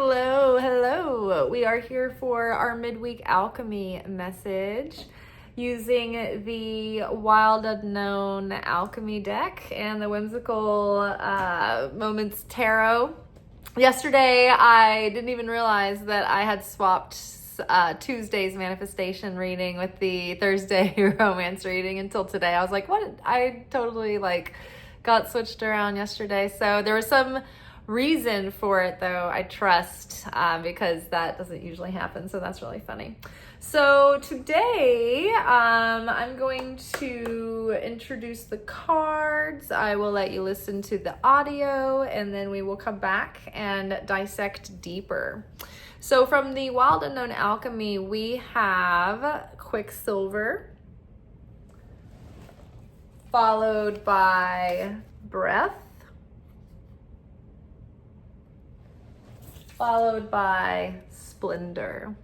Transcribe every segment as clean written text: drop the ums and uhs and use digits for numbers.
Hello, hello. We are here for our midweek alchemy message using the Wild Unknown Alchemy deck and the Whimsical Moments Tarot. Yesterday, I didn't even realize that I had swapped Tuesday's manifestation reading with the Thursday romance reading until today. I was like, what? I totally got switched around yesterday. So there was some reason for it, though, I trust, because that doesn't usually happen. So that's really funny. So today, I'm going to introduce the cards. I will let you listen to the audio, and then we will come back and dissect deeper. So from the Wild Unknown Alchemy, we have Quicksilver, followed by Breath, followed by Splendor.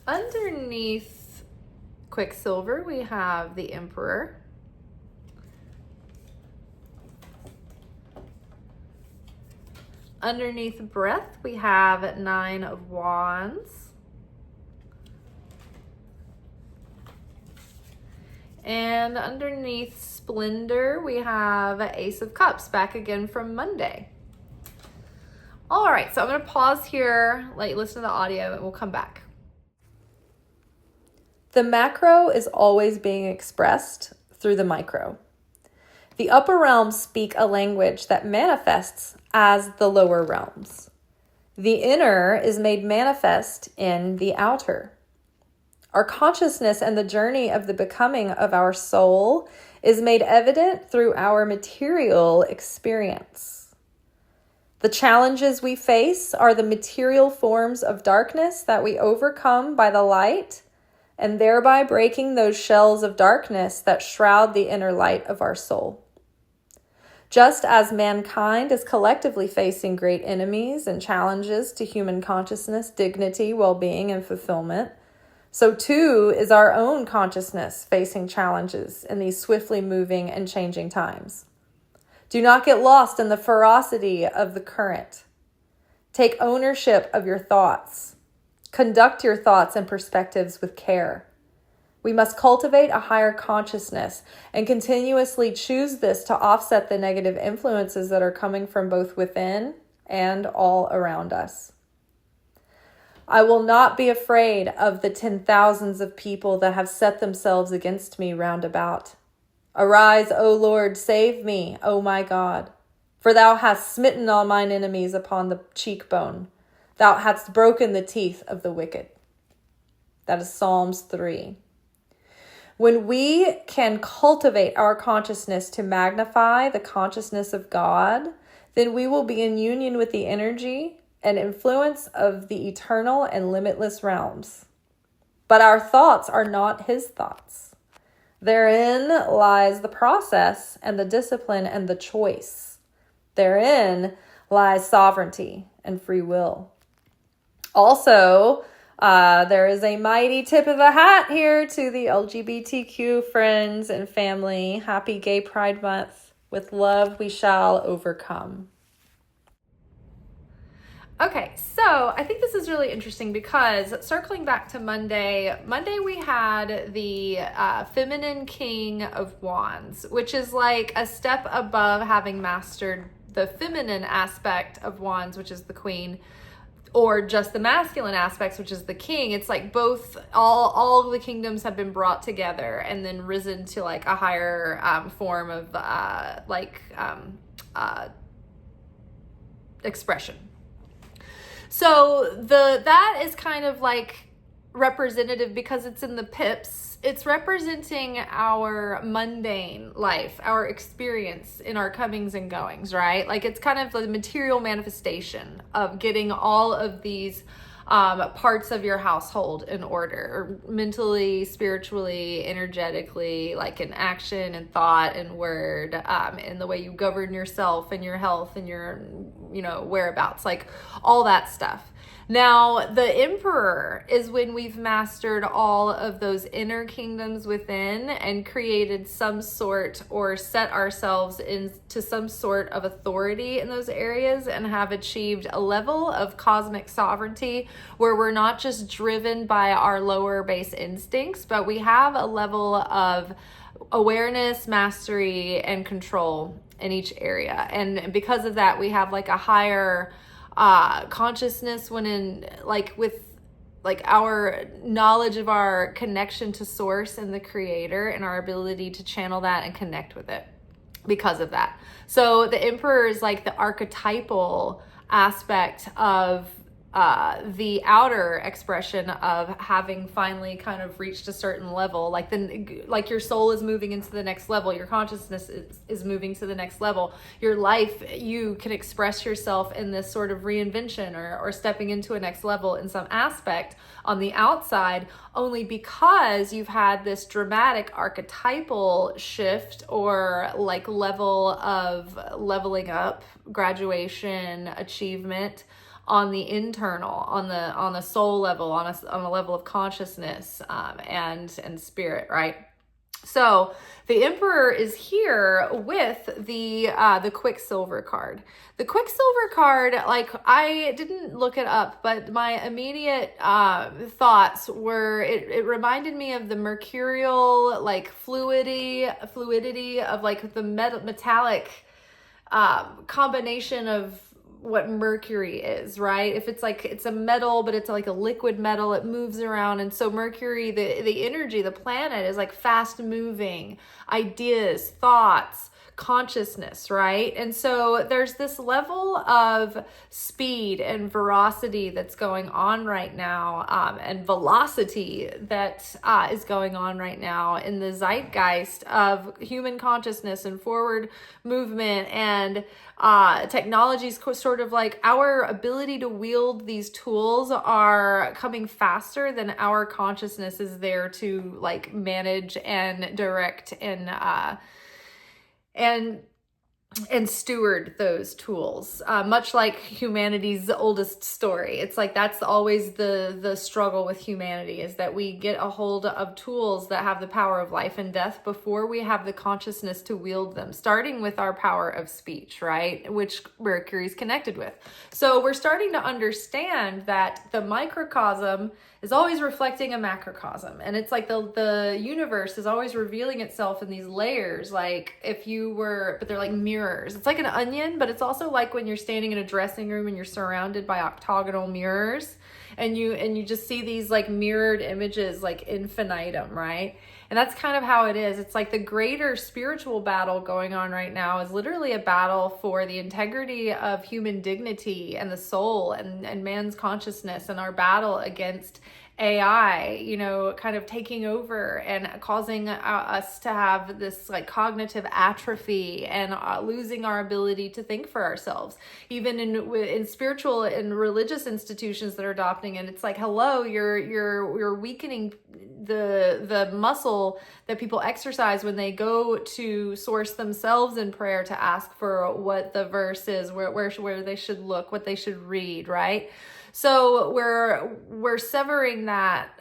Underneath Quicksilver, we have the Emperor. Underneath Breath, we have Nine of Wands. And underneath Splendor, we have Ace of Cups, back again from Monday. All right, so I'm going to pause here, let you listen to the audio, and we'll come back. The macro is always being expressed through the micro. The upper realms speak a language that manifests as the lower realms. The inner is made manifest in the outer. Our consciousness and the journey of the becoming of our soul is made evident through our material experience. The challenges we face are the material forms of darkness that we overcome by the light, and thereby breaking those shells of darkness that shroud the inner light of our soul. Just as mankind is collectively facing great enemies and challenges to human consciousness, dignity, well-being, and fulfillment, so too is our own consciousness facing challenges in these swiftly moving and changing times. Do not get lost in the ferocity of the current. Take ownership of your thoughts. Conduct your thoughts and perspectives with care. We must cultivate a higher consciousness and continuously choose this to offset the negative influences that are coming from both within and all around us. I will not be afraid of the 10,000s of people that have set themselves against me round about. Arise, O Lord, save me, O my God. For thou hast smitten all mine enemies upon the cheekbone. Thou hadst broken the teeth of the wicked. That is Psalms 3. When we can cultivate our consciousness to magnify the consciousness of God, then we will be in union with the energy and influence of the eternal and limitless realms. But our thoughts are not his thoughts. Therein lies the process and the discipline and the choice. Therein lies sovereignty and free will. Also, there is a mighty tip of the hat here to the LGBTQ friends and family. Happy Gay Pride Month. With love, we shall overcome. Okay, so I think this is really interesting because circling back to Monday we had the feminine King of Wands, which is like a step above having mastered the feminine aspect of Wands, which is the Queen, or just the masculine aspects, which is the King. It's like both, all of the kingdoms have been brought together and then risen to like a higher form of expression. So that is kind of like representative because it's in the pips. It's representing our mundane life, our experience in our comings and goings, right? Like it's kind of the material manifestation of getting all of these parts of your household in order, mentally, spiritually, energetically, like in action and thought and word, in the way you govern yourself and your health and your, whereabouts, like all that stuff. Now, the emperor is when we've mastered all of those inner kingdoms within and created some sort or set ourselves into some sort of authority in those areas and have achieved a level of cosmic sovereignty where we're not just driven by our lower base instincts, but we have a level of awareness, mastery, and control in each area. And because of that, we have like a higher consciousness when in like with like our knowledge of our connection to source and the creator and our ability to channel that and connect with it because of that. So the emperor is like the archetypal aspect of the outer expression of having finally kind of reached a certain level, like your soul is moving into the next level, your consciousness is moving to the next level, your life, you can express yourself in this sort of reinvention or stepping into a next level in some aspect on the outside, only because you've had this dramatic archetypal shift or like level of leveling up, graduation, achievement on the internal, on the soul level, on a level of consciousness and spirit, right? So the emperor is here with the Quicksilver card. The Quicksilver card, like I didn't look it up, but my immediate thoughts were it reminded me of the mercurial like fluidity of like the metallic combination of what mercury is, right? If it's like it's a metal, but it's like a liquid metal, it moves around. And so Mercury, the energy, the planet is like fast moving ideas, thoughts, consciousness, right? And so there's this level of speed and veracity that's going on right now, and velocity that is going on right now in the zeitgeist of human consciousness and forward movement and technologies. Sort of like our ability to wield these tools are coming faster than our consciousness is there to like manage and direct and steward those tools, much like humanity's oldest story. It's like that's always the struggle with humanity, is that we get a hold of tools that have the power of life and death before we have the consciousness to wield them, starting with our power of speech, right? Which Mercury's connected with. So we're starting to understand that the microcosm is always reflecting a macrocosm. And it's like the universe is always revealing itself in these layers, like but they're like mirrors. It's like an onion, but it's also like when you're standing in a dressing room and you're surrounded by octagonal mirrors and you just see these like mirrored images like infinitum, right? And that's kind of how it is. It's like the greater spiritual battle going on right now is literally a battle for the integrity of human dignity and the soul and man's consciousness, and our battle against AI, kind of taking over and causing us to have this like cognitive atrophy and losing our ability to think for ourselves. Even in spiritual and religious institutions that are adopting it, it's like, hello, you're weakening the muscle that people exercise when they go to source themselves in prayer to ask for what the verse is, where they should look, what they should read, right? So we're severing that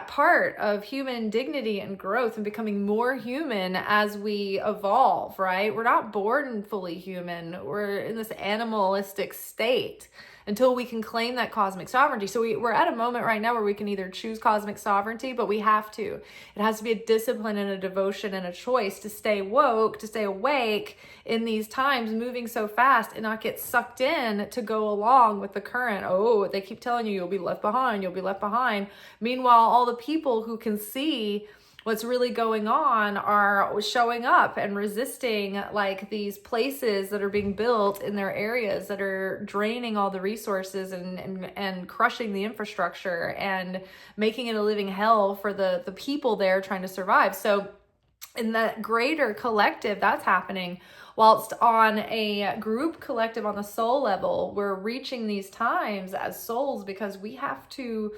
part of human dignity and growth and becoming more human as we evolve, right? We're not born fully human. We're in this animalistic state until we can claim that cosmic sovereignty. So we're at a moment right now where we can either choose cosmic sovereignty, but we have to. It has to be a discipline and a devotion and a choice to stay woke, to stay awake in these times moving so fast and not get sucked in to go along with the current. Oh, they keep telling you, you'll be left behind, you'll be left behind. Meanwhile, all the people who can see what's really going on are showing up and resisting like these places that are being built in their areas that are draining all the resources and crushing the infrastructure and making it a living hell for the people there trying to survive. So in that greater collective, that's happening. Whilst on a group collective on the soul level, we're reaching these times as souls because we have to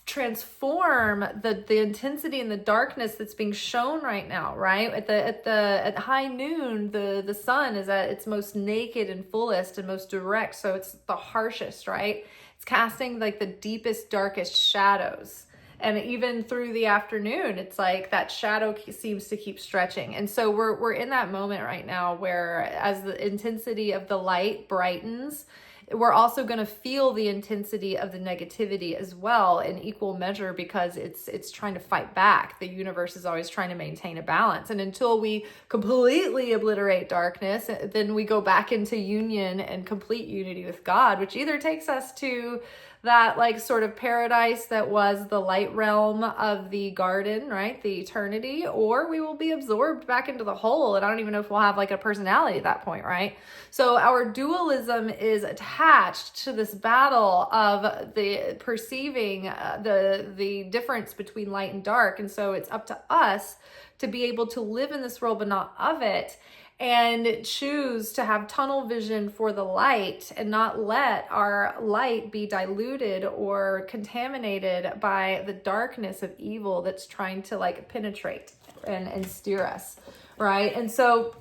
transform the intensity and the darkness that's being shown right now, right? At high noon, the sun is at its most naked and fullest and most direct, so it's the harshest, right? It's casting like the deepest, darkest shadows. And even through the afternoon, it's like that shadow seems to keep stretching. And so we're in that moment right now where as the intensity of the light brightens, we're also going to feel the intensity of the negativity as well in equal measure, because it's trying to fight back. The universe is always trying to maintain a balance. And until we completely obliterate darkness, then we go back into union and complete unity with God, which either takes us to that like sort of paradise that was the light realm of the garden, right? The eternity, or we will be absorbed back into the whole. And I don't even know if we'll have like a personality at that point, right? So our dualism is attached to this battle of the perceiving the difference between light and dark. And so it's up to us to be able to live in this world, but not of it, and choose to have tunnel vision for the light and not let our light be diluted or contaminated by the darkness of evil that's trying to like penetrate and steer us, right? And so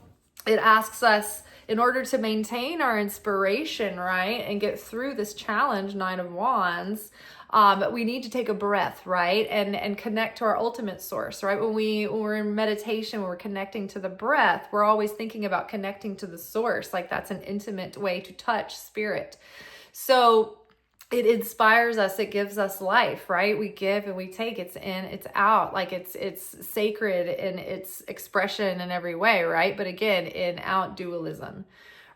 it asks us, in order to maintain our inspiration, right, and get through this challenge, Nine of Wands, we need to take a breath, right, and connect to our ultimate source, right? When we're in meditation, when we're connecting to the breath, we're always thinking about connecting to the source, like that's an intimate way to touch spirit. So it inspires us, it gives us life, right? We give and we take, it's in, it's out, like it's sacred in its expression in every way, right? But again, in out dualism,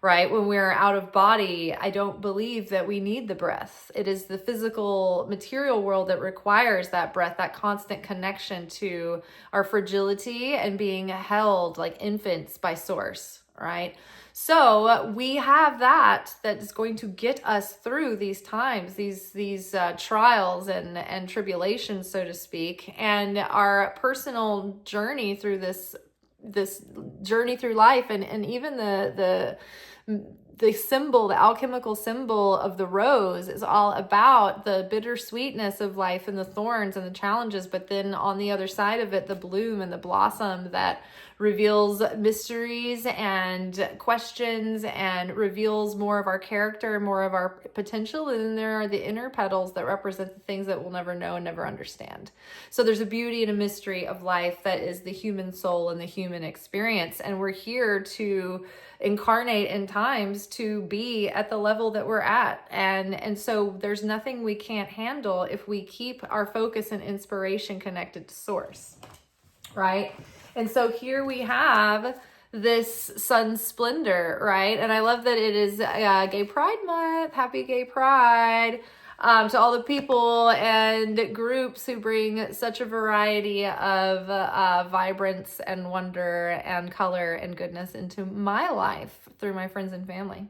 right? When we're out of body, I don't believe that we need the breath. It is the physical material world that requires that breath, that constant connection to our fragility and being held like infants by source, right? So we have that is going to get us through these times, these trials and tribulations, so to speak, and our personal journey through this journey through life, and even the symbol, the alchemical symbol of the rose is all about the bittersweetness of life and the thorns and the challenges, but then on the other side of it, the bloom and the blossom that reveals mysteries and questions and reveals more of our character, more of our potential. And then there are the inner petals that represent the things that we'll never know and never understand. So there's a beauty and a mystery of life that is the human soul and the human experience. And we're here to incarnate in times to be at the level that we're at. And so there's nothing we can't handle if we keep our focus and inspiration connected to source, right? And so here we have this sun splendor, right? And I love that it is Gay Pride Month. Happy Gay Pride to all the people and groups who bring such a variety of vibrance and wonder and color and goodness into my life through my friends and family.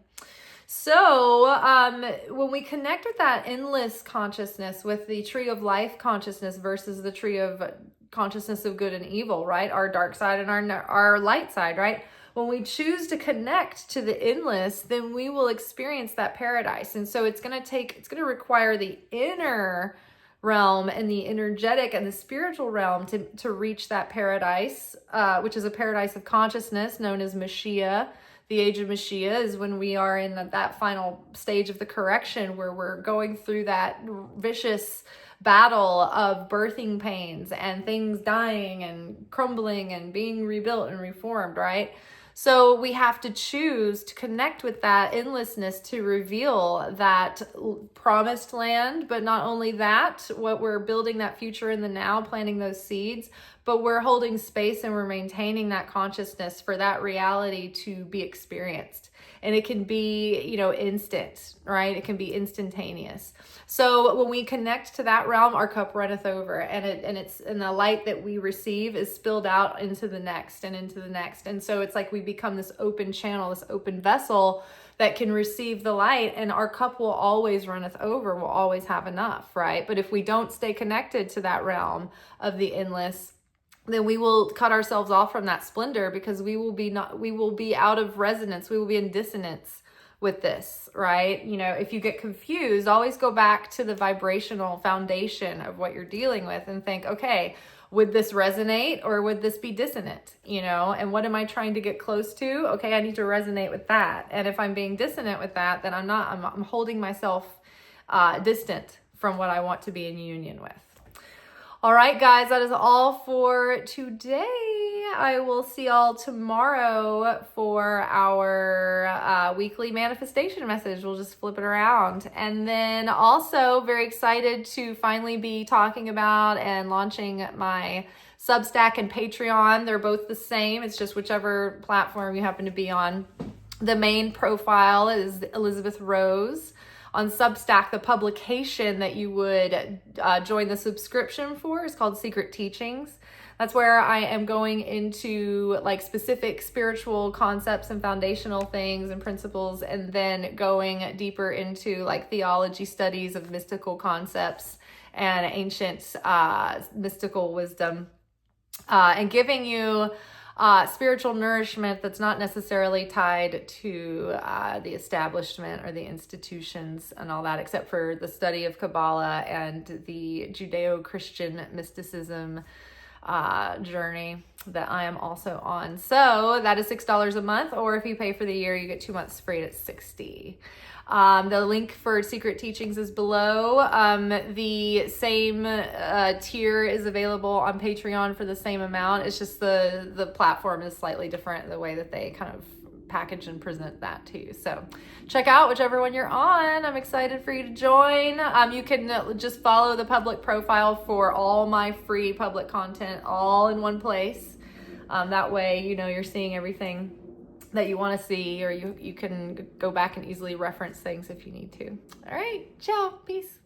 So when we connect with that endless consciousness, with the tree of life consciousness versus the tree of consciousness of good and evil, right? Our dark side and our light side, right? When we choose to connect to the endless, then we will experience that paradise. And so it's going to require the inner realm and the energetic and the spiritual realm to reach that paradise, which is a paradise of consciousness known as Mashiach. The age of Mashiach is when we are in that final stage of the correction, where we're going through that vicious battle of birthing pains and things dying and crumbling and being rebuilt and reformed, right? So we have to choose to connect with that endlessness to reveal that promised land. But not only that, what we're building that future in the now, planting those seeds, but we're holding space and we're maintaining that consciousness for that reality to be experienced. And it can be, instant, right? It can be instantaneous. So when we connect to that realm, our cup runneth over, and the light that we receive is spilled out into the next and into the next. And so it's like we become this open channel, this open vessel that can receive the light, and our cup will always runneth over. We'll always have enough, right? But if we don't stay connected to that realm of the endless, then we will cut ourselves off from that splendor, because we will be out of resonance. We will be in dissonance with this, right? You know, if you get confused, always go back to the vibrational foundation of what you're dealing with and think, okay, would this resonate or would this be dissonant? You know, and what am I trying to get close to? Okay, I need to resonate with that. And if I'm being dissonant with that, then I'm holding myself distant from what I want to be in union with. All right, guys, that is all for today. I will see y'all tomorrow for our weekly manifestation message. We'll just flip it around. And then also very excited to finally be talking about and launching my Substack and Patreon. They're both the same. It's just whichever platform you happen to be on. The main profile is Elizabeth Rose. On Substack, the publication that you would join the subscription for is called Secret Teachings. That's where I am going into like specific spiritual concepts and foundational things and principles, and then going deeper into like theology studies of mystical concepts and ancient mystical wisdom, and giving you spiritual nourishment that's not necessarily tied to the establishment or the institutions and all that, except for the study of Kabbalah and the Judeo-Christian mysticism journey that I am also on. So that is $6 a month, or if you pay for the year, you get 2 months free at $60. The link for Secret Teachings is below. The same tier is available on Patreon for the same amount. It's just the platform is slightly different, the way that they kind of package and present that too. So check out whichever one you're on. I'm excited for you to join. You can just follow the public profile for all my free public content all in one place. That way, you know, you're seeing everything that you want to see, or you can go back and easily reference things if you need to. All right, ciao, peace.